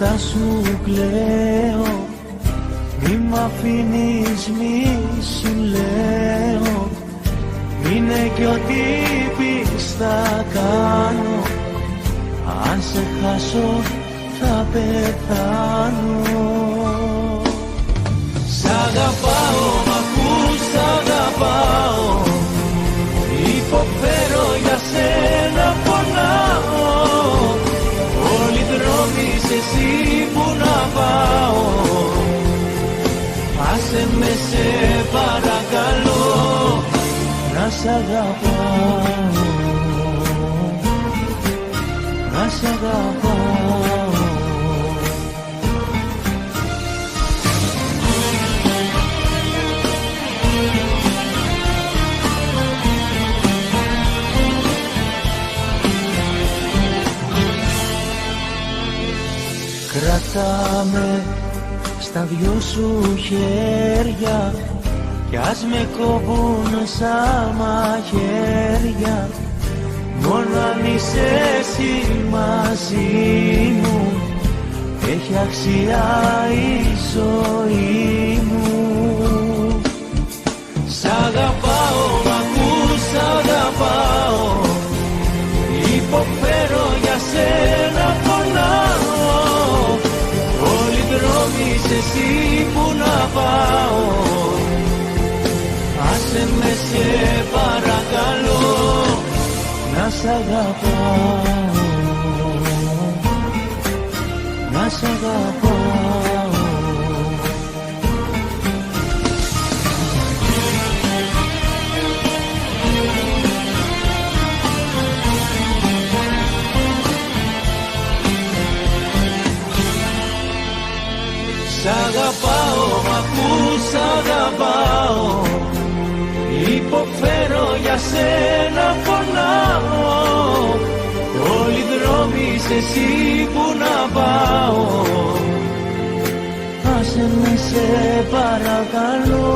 νύχτα σου κλαίω, μη μ' αφήνεις, μη σου λέω, είναι κι ό,τι πεις θα κάνω, αν σε χάσω θα πεθάνω. Σ' αγαπάω, μ' ακούς, σ' αγαπάω, υποφέρω για σένα, πονάω, όλοι οι δρόμοι σε εσύ που να πάω, άσε με σε παρακαλώ, να σ' αγαπάω, να σ' αγαπάω. Κρατάμε στα δυο σου χέρια κι ας με κόβουν σαν μαχαίρια, μόνο αν είσαι εσύ μαζί μου έχει αξία η ζωή μου. Σ' αγαπάω, μ' ακούς, σ' αγαπάω, υποφέρω για σένα, πονάω, όλοι οι δρόμοι σε εσύ που να πάω, άσε με σε παρακαλώ, να σ' αγαπάω, να σ' αγαπάω. Σ' αγαπάω, μ' ακούς, σ' αγαπάω, υποφέρω για σένα, πονάω, όλοι οι δρόμοι σε εσύ που να πάω, άσε με σε παρακαλώ.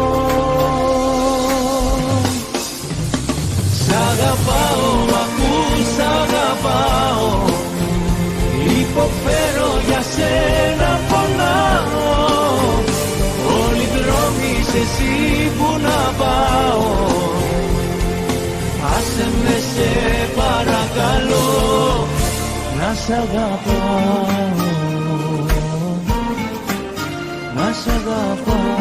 Σ' αγαπάω, μ' ακούς, σ' αγαπάω, υποφέρω για σένα, πονάω, όλοι οι δρόμοι σε εσύ που να πάω, άσε με σε παρακαλώ, να σ' αγαπάω, να σ' αγαπάω.